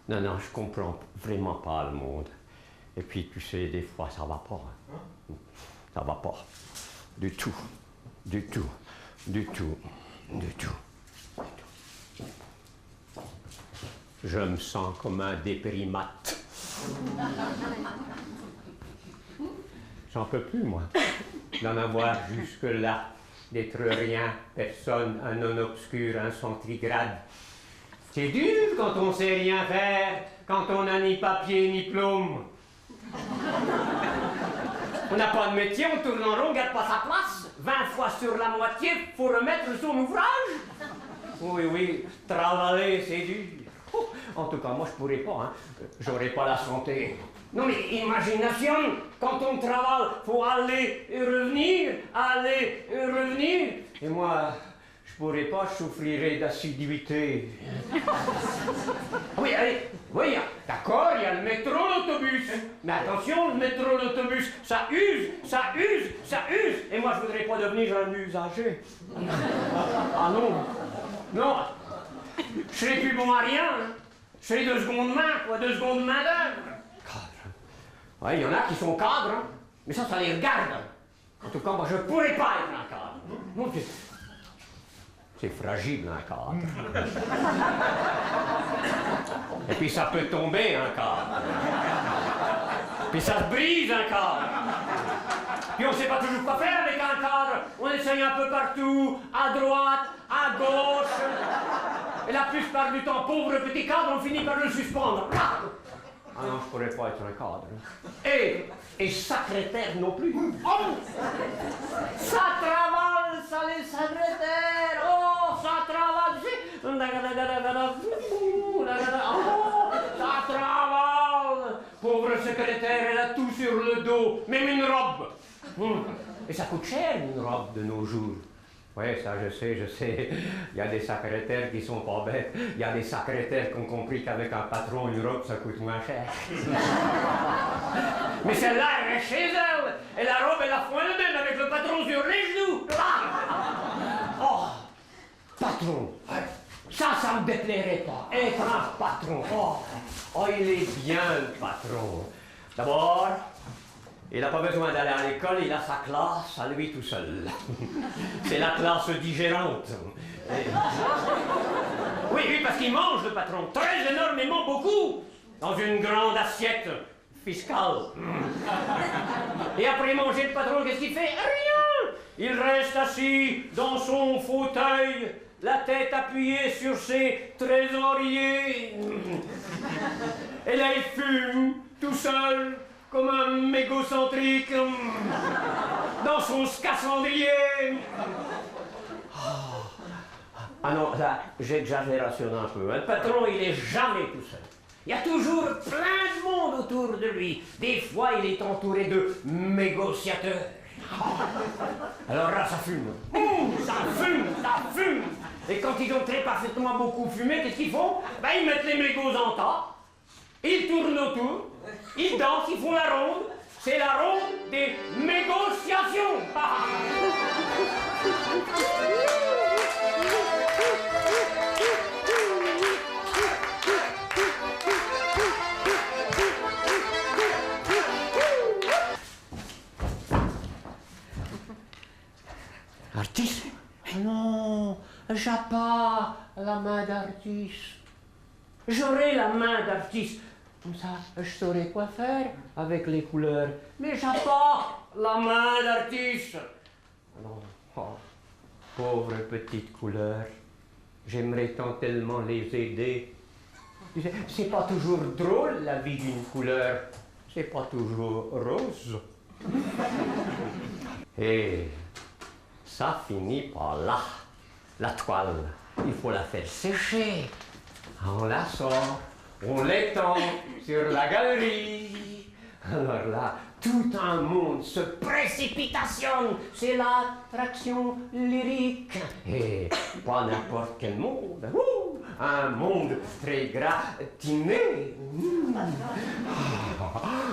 Non, non, je comprends vraiment pas le monde. Et puis, tu sais, des fois, ça va pas. Hein. Ça va pas. Du tout. Du tout. Du tout. Du tout. Je me sens comme un déprimate. J'en peux plus, moi, d'en avoir jusque-là, d'être rien, personne, un non-obscur, un centrigrade. C'est dur quand on sait rien faire, quand on n'a ni papier ni plume. On n'a pas de métier, on tourne en rond, on ne garde pas sa place. 20 fois sur la moitié, faut remettre son ouvrage. Oui, oui, travailler, c'est dur. Oh, en tout cas, moi, je pourrais pas, hein. J'aurais pas la santé. Non, mais imagination, quand on travaille, faut aller et revenir, aller et revenir. Et moi, je pourrais pas, je souffrirais d'assiduité. Oui, allez, oui, d'accord, il y a le métro, l'autobus. Mais attention, le métro, l'autobus, ça use, ça use, ça use. Et moi, je voudrais pas devenir un usager. Ah non, non, je serais plus bon à rien. Hein. Je serais de seconde main, quoi, de seconde main d'œuvre. Oui, il y en a qui sont cadres, hein. Mais ça les regarde. En tout cas, moi, je ne pourrais pas être un cadre. Non, c'est fragile, un cadre. Et puis, ça peut tomber, un cadre. Puis, ça se brise, un cadre. Puis, on ne sait pas toujours quoi faire avec un cadre. On essaye un peu partout, à droite, à gauche. Et la plupart du temps, pauvre petit cadre, on finit par le suspendre. Ah non, je pourrais pas être un cadre. Et secrétaire non plus. Oh, ça travaille, ça les secrétaires. Oh, ça travaille. Oh, ça travaille. Pauvre secrétaire, elle a tout sur le dos, même une robe. Et ça coûte cher, une robe de nos jours. Oui, ça, je sais. Il y a des secrétaires qui sont pas bêtes. Il y a des secrétaires qui ont compris qu'avec un patron, une robe, ça coûte moins cher. Mais celle-là, elle est chez elle. Et la robe, elle a foin le même avec le patron sur les genoux. Oh, patron. Ça me déplairait pas. Être un patron. Oh, il est bien, le patron. D'abord, il n'a pas besoin d'aller à l'école, il a sa classe à lui tout seul. C'est la classe digérante. Oui, parce qu'il mange, le patron, très énormément, beaucoup, dans une grande assiette fiscale. Et après manger, le patron, qu'est-ce qu'il fait? Rien! Il reste assis dans son fauteuil, la tête appuyée sur ses trésoriers. Et là, il fume, tout seul, comme un mégocentrique, dans son scaphandrier. Ah non, là, j'exagération un peu. Le patron, il est jamais tout seul. Il y a toujours plein de monde autour de lui. Des fois, il est entouré de négociateurs. Alors là, ça fume. Ça fume, ça fume. Et quand ils ont très parfaitement beaucoup fumé, qu'est-ce qu'ils font? Ben, ils mettent les mégots en tas. Ils tournent autour. Ils dansent, ils font la ronde. C'est la ronde des négociations. Artiste? Non, j'ai pas la main d'artiste. J'aurai la main d'artiste. Comme ça, je saurais quoi faire avec les couleurs. Mais j'ai pas la main d'artiste. Non, oh, pauvres petites couleurs. J'aimerais tant tellement les aider. C'est pas toujours drôle, la vie d'une couleur. C'est pas toujours rose. Et ça finit par là. La toile, il faut la faire sécher. On la sort, on l'étend sur la galerie. Alors là, tout un monde se précipitation. C'est l'attraction lyrique. Et pas n'importe quel monde. Un monde très gratiné.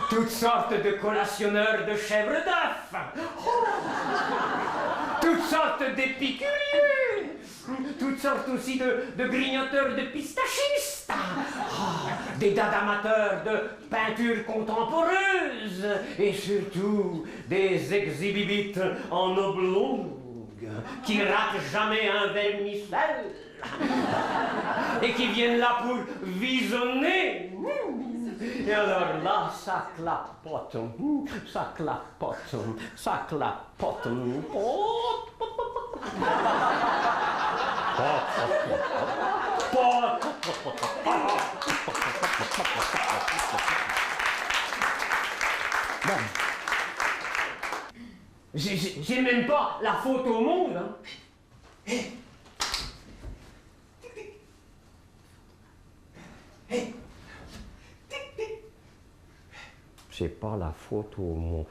Toutes sortes de collationneurs de chèvres d'œufs. Toutes sortes d'épicuriers. Toutes sortes aussi de grignoteurs de pistachistes. des dates amateurs de peinture contemporaise et surtout des exhibibites en oblongue qui ratent jamais un vermicelle et qui viennent là pour visionner. Et alors là, ça clapote, ça clapote, ça clapote. Bon. J'ai même pas la faute au monde. Hein. C'est pas la faute au monde.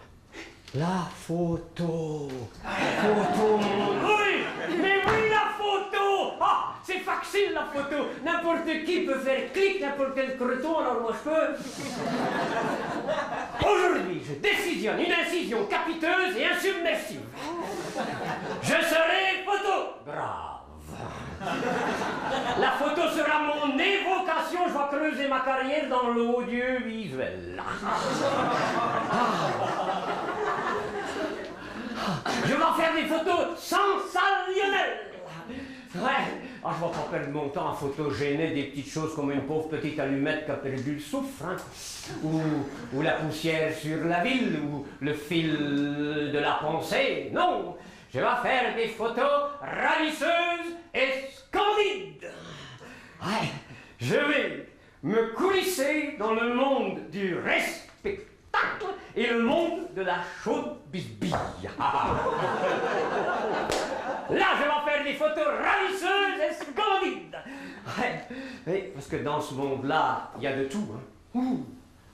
La photo. Photo monde. Oui, mais oui, la photo. Ah, c'est facile la photo. N'importe qui peut faire clic, n'importe quel creton, alors moi je peux. Aujourd'hui, je décisionne une incision capiteuse et insubmersive. Je serai photographe. La photo sera mon évocation. Je vais creuser ma carrière dans l'audiovisuel. Je vais faire des photos sensationnelles. Ouais. Ah, je vais pas perdre mon temps à photogéner des petites choses comme une pauvre petite allumette qui a perdu le souffle, hein. Ou la poussière sur la ville, ou le fil de la pensée. Non, je vais faire des photos ravisseuses et scandides. Ouais, je vais me coulisser dans le monde du respectacle et le monde de la chaude bisbille. Là, je vais faire des photos ravisseuses et splendides. Ouais, parce que dans ce monde-là, il y a de tout. Hein.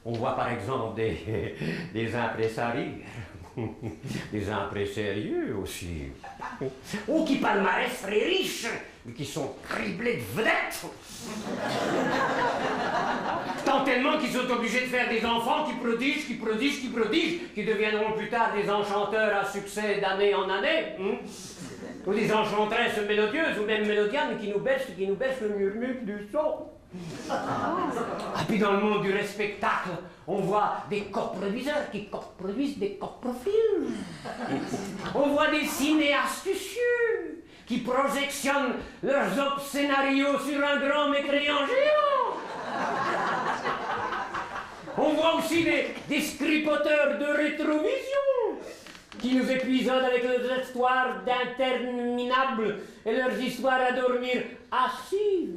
On voit par exemple des impresarios, des impresarieux aussi. Ou qui palmarès très riches, mais qui sont criblés de vedettes. Tant tellement qu'ils sont obligés de faire des enfants qui prodigent, qui deviendront plus tard des enchanteurs à succès d'année en année. Ou des enchantresses mélodieuses, ou même mélodianes qui nous baissent le murmure du son. Ah, puis dans le monde du spectacle, on voit des coproduiseurs qui coproduisent des coprofilms. On voit des cinéastes astucieux qui projectionnent leurs scénarios sur un grand écran géant. On voit aussi des scripoteurs de rétrovision qui nous épisodent avec leurs histoires d'interminables et leurs histoires à dormir assis.